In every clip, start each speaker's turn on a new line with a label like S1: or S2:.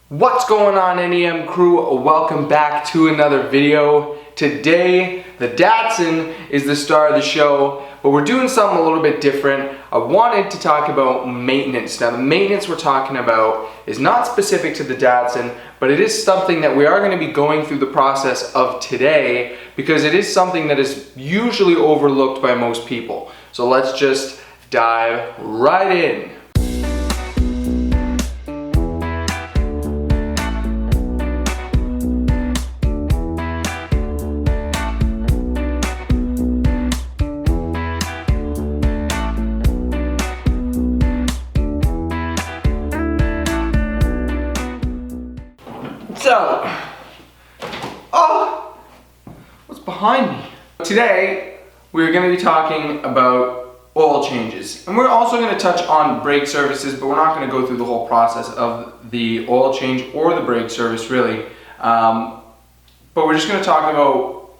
S1: What's going on, NEM crew? Welcome back to another video. Today, the Datsun is the star of the show, but we're doing something a little bit different. I wanted to talk about maintenance. Now, the maintenance we're talking about is not specific to the Datsun, but it is something that we are going to be going through the process of today because it is something that is usually overlooked by most people. So let's just dive right in. So, what's behind me? Today, we're going to be talking about oil changes. And we're also going to touch on brake services, but we're not going to go through the whole process of the oil change or the brake service, really. But we're just going to talk about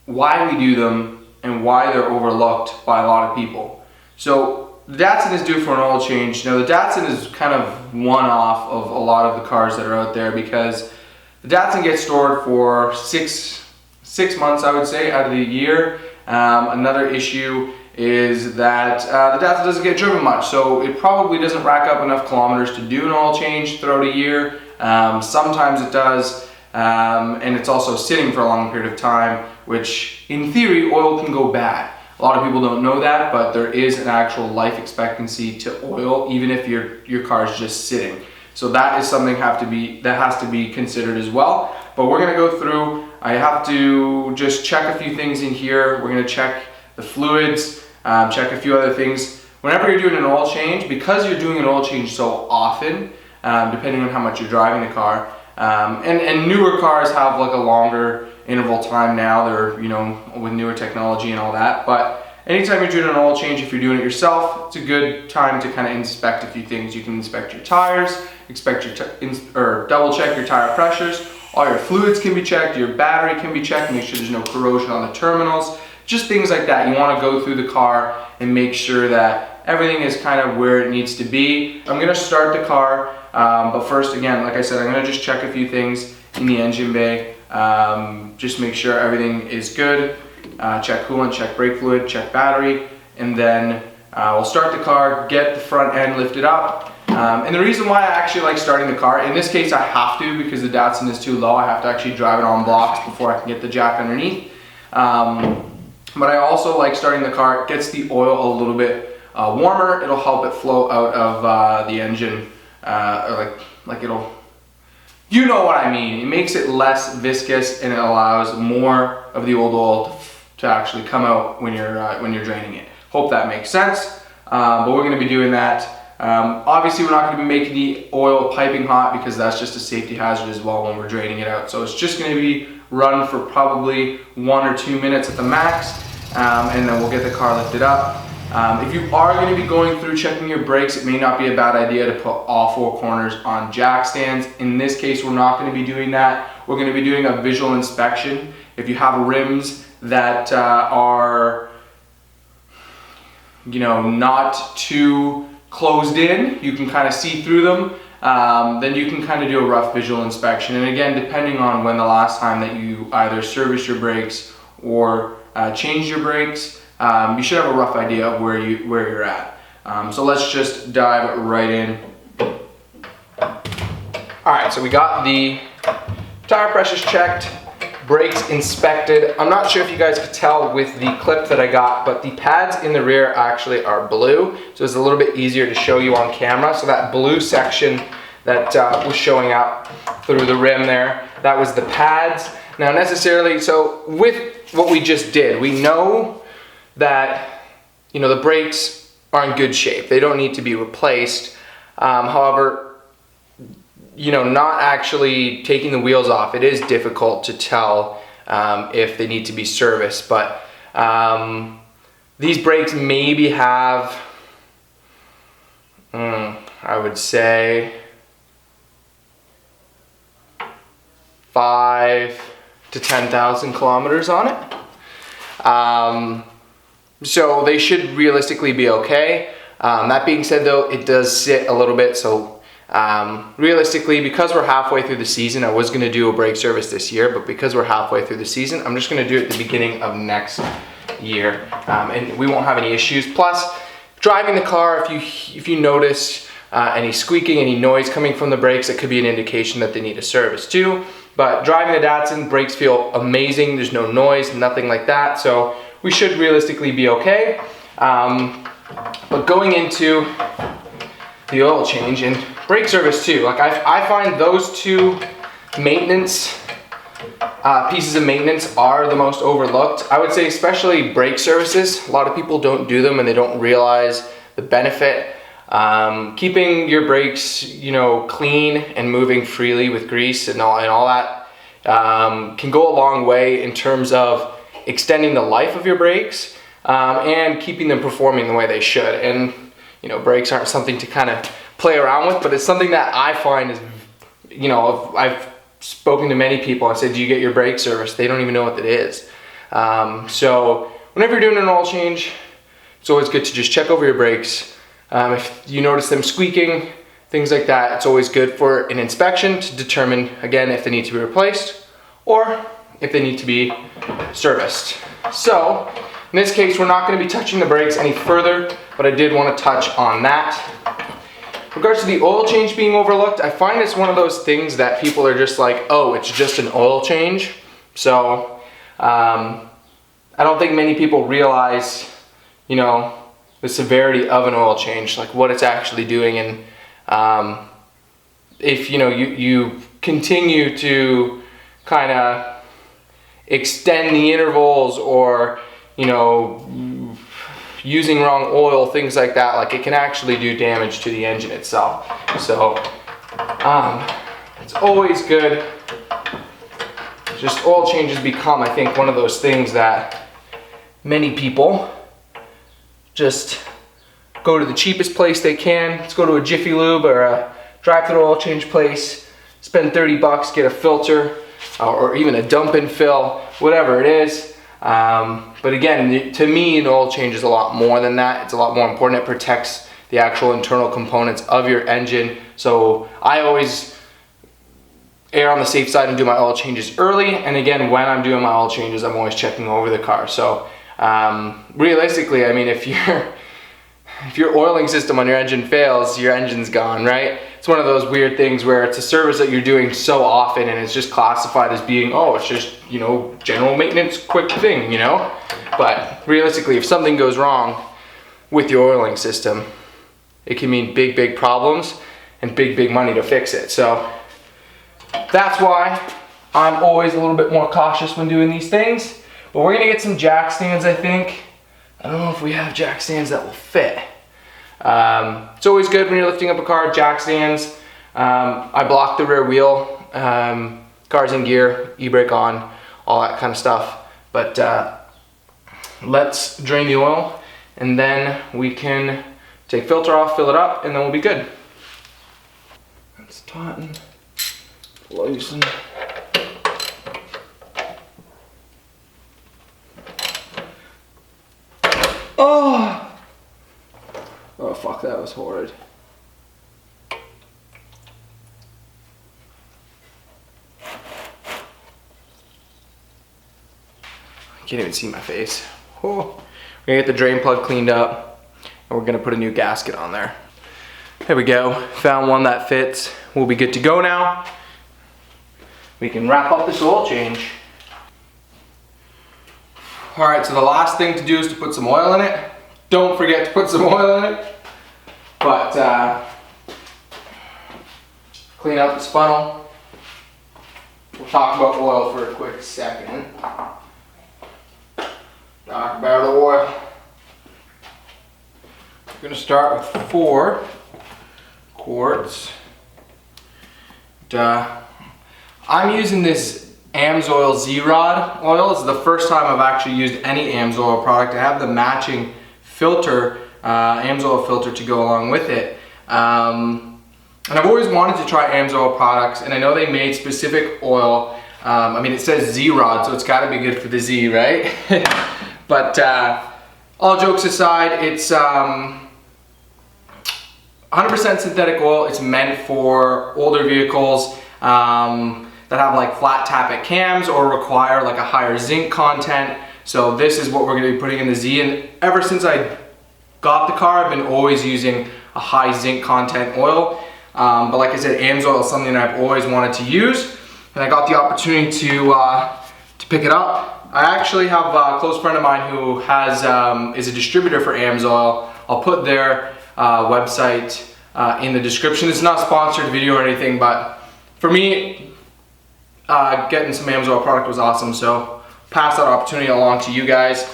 S1: why we do them and why they're overlooked by a lot of people. So, the Datsun is due for an oil change. Now, the Datsun is kind of one-off of a lot of the cars that are out there because the Datsun gets stored for six months, I would say, out of the year. Another issue is that the Datsun doesn't get driven much, so it probably doesn't rack up enough kilometers to do an oil change throughout a year. Sometimes it does, and it's also sitting for a long period of time, which in theory, oil can go bad. A lot of people don't know that, but there is an actual life expectancy to oil, even if your car is just sitting. So that is something that has to be considered as well. But we're gonna go through, I have to just check a few things in here. We're gonna check the fluids, check a few other things. Whenever you're doing an oil change, because you're doing an oil change so often, depending on how much you're driving the car, and newer cars have like a longer interval time now, they're, with newer technology and all that, but anytime you're doing an oil change, if you're doing it yourself, it's a good time to kind of inspect a few things. You can inspect your tires, double check your tire pressures, all your fluids can be checked, your battery can be checked, make sure there's no corrosion on the terminals, just things like that. You want to go through the car and make sure that everything is kind of where it needs to be. I'm going to start the car, but first, again, like I said, I'm going to just check a few things in the engine bay. Just make sure everything is good, check coolant, check brake fluid, check battery, and then we'll start the car, get the front end lifted up. And the reason why I actually like starting the car, in this case I have to because the Datsun is too low, I have to actually drive it on blocks before I can get the jack underneath. But I also like starting the car, it gets the oil a little bit warmer, it'll help it flow out of the engine, like it'll, you know what I mean. It makes it less viscous and it allows more of the old oil to actually come out when you're draining it. Hope that makes sense. But we're going to be doing that. Obviously, we're not going to be making the oil piping hot because that's just a safety hazard as well when we're draining it out. So it's just going to be run for probably 1 or 2 minutes at the max, and then we'll get the car lifted up. If you are going to be going through checking your brakes, it may not be a bad idea to put all 4 corners on jack stands. In this case, we're not going to be doing that. We're going to be doing a visual inspection. If you have rims that are, not too closed in, you can kind of see through them, then you can kind of do a rough visual inspection. And again, depending on when the last time that you either serviced your brakes or changed your brakes, you should have a rough idea of where you're at. So let's just dive right in. Alright, so we got the tire pressures checked, brakes inspected. I'm not sure if you guys could tell with the clip that I got, but the pads in the rear actually are blue, so it's a little bit easier to show you on camera. So that blue section that was showing up through the rim there, that was the pads. Now so with what we just did, we know that the brakes are in good shape. They don't need to be replaced. However, not actually taking the wheels off, it is difficult to tell if they need to be serviced. But these brakes maybe have, I would say, 5 to 10,000 kilometers on it. So they should realistically be okay. That being said though, it does sit a little bit, so Realistically, because we're halfway through the season, I was going to do a brake service this year, but because we're halfway through the season, I'm just going to do it at the beginning of next year, and we won't have any issues. Plus, driving the car, if you notice any squeaking, any noise coming from the brakes, it could be an indication that they need a service too. But driving the Datsun, brakes feel amazing. There's no noise, nothing like that, so we should realistically be okay. But going into the oil change and brake service too, like I find those two maintenance pieces of maintenance are the most overlooked. I would say especially brake services. A lot of people don't do them and they don't realize the benefit. Keeping your brakes, clean and moving freely with grease and all that can go a long way in terms of extending the life of your brakes and keeping them performing the way they should. And brakes aren't something to kind of play around with, but it's something that I find is, I've spoken to many people and said, do you get your brake service? They don't even know what that is. So whenever you're doing an oil change, it's always good to just check over your brakes. If you notice them squeaking, things like that, it's always good for an inspection to determine, again, if they need to be replaced or if they need to be serviced. So in this case, we're not going to be touching the brakes any further, but I did want to touch on that. In regards to the oil change being overlooked, I find it's one of those things that people are just like, oh, it's just an oil change. So I don't think many people realize, the severity of an oil change, like what it's actually doing. And if you continue to kind of extend the intervals or using wrong oil, things like that, like it can actually do damage to the engine itself. So it's always good. Just oil changes become, I think, one of those things that many people just go to the cheapest place they can. Let's go to a Jiffy Lube or a drive-through oil change place, spend 30 bucks, get a filter or even a dump and fill, whatever it is. But again, to me, an oil change is a lot more than that. It's a lot more important. It protects the actual internal components of your engine. So I always err on the safe side and do my oil changes early. And again, when I'm doing my oil changes, I'm always checking over the car. So realistically, I mean, if your oiling system on your engine fails, your engine's gone, right? It's one of those weird things where it's a service that you're doing so often and it's just classified as being, oh, it's just, general maintenance, quick thing, But realistically, if something goes wrong with your oiling system, it can mean big, big problems and big, big money to fix it. So that's why I'm always a little bit more cautious when doing these things. But we're gonna get some jack stands, I think. I don't know if we have jack stands that will fit. It's always good when you're lifting up a car, jack stands. I block the rear wheel, car's in gear, e-brake on, all that kind of stuff. But let's drain the oil and then we can take filter off, fill it up, and then we'll be good. Let's tighten, loosen. Oh fuck, that was horrid. I can't even see my face. Oh. We're gonna get the drain plug cleaned up and we're gonna put a new gasket on there. There we go, found one that fits. We'll be good to go now. We can wrap up this oil change. All right, so the last thing to do is to put some oil in it. Don't forget to put some oil in it. But clean out this funnel. We'll talk about oil for a quick second. Talk about the oil. We're going to start with 4 quarts. I'm using this AMSOIL Z-Rod oil. This is the first time I've actually used any AMSOIL product. I have the matching filter, AMSOIL filter to go along with it. And I've always wanted to try AMSOIL products, and I know they made specific oil. I mean, it says Z-Rod, so it's got to be good for the Z, right? But all jokes aside, it's 100% synthetic oil. It's meant for older vehicles that have like flat tappet cams or require like a higher zinc content. So this is what we're gonna be putting in the Z, and ever since I got the car, I've been always using a high zinc content oil. But like I said, AMSOIL is something that I've always wanted to use, and I got the opportunity to pick it up. I actually have a close friend of mine who has is a distributor for AMSOIL. I'll put their website in the description. It's not a sponsored video or anything, but for me, getting some AMSOIL product was awesome, so pass that opportunity along to you guys.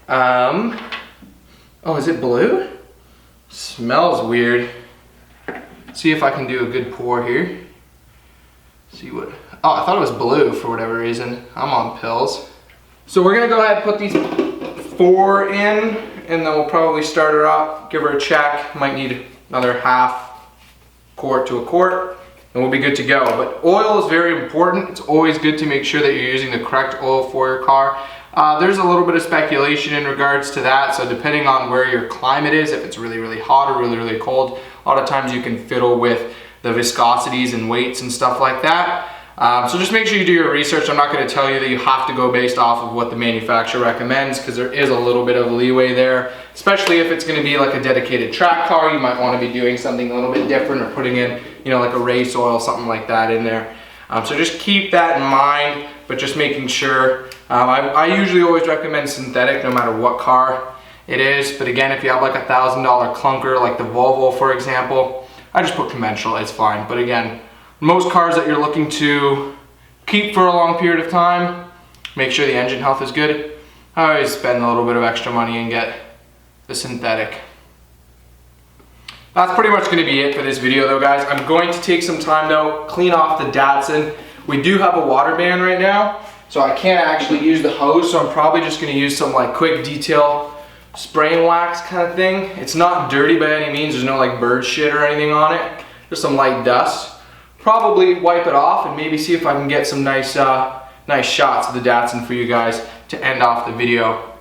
S1: Oh, is it blue? Smells weird. See if I can do a good pour here. See what, oh, I thought it was blue for whatever reason. I'm on pills. So we're gonna go ahead and put these 4 in, and then we'll probably start her up, give her a check. Might need another half quart to a quart, and we'll be good to go. But oil is very important. It's always good to make sure that you're using the correct oil for your car. There's a little bit of speculation in regards to that, so depending on where your climate is, if it's really, really hot or really, really cold, a lot of times you can fiddle with the viscosities and weights and stuff like that. So just make sure you do your research. I'm not going to tell you that you have to go based off of what the manufacturer recommends, because there is a little bit of leeway there, especially if it's going to be like a dedicated track car. You might want to be doing something a little bit different, or putting in, you know, like a race oil, something like that in there. So just keep that in mind, but just making sure. I usually always recommend synthetic no matter what car it is, but again, if you have like $1,000 clunker like the Volvo, for example, I just put conventional, it's fine. But again, most cars that you're looking to keep for a long period of time, make sure the engine health is good. I always spend a little bit of extra money and get the synthetic. That's pretty much going to be it for this video though, guys. I'm going to take some time though, clean off the Datsun. We do have a water ban right now, so I can't actually use the hose, so I'm probably just going to use some like quick detail spray and wax kind of thing. It's not dirty by any means. There's no like bird shit or anything on it. Just some light dust. Probably wipe it off and maybe see if I can get some nice shots of the Datsun for you guys to end off the video.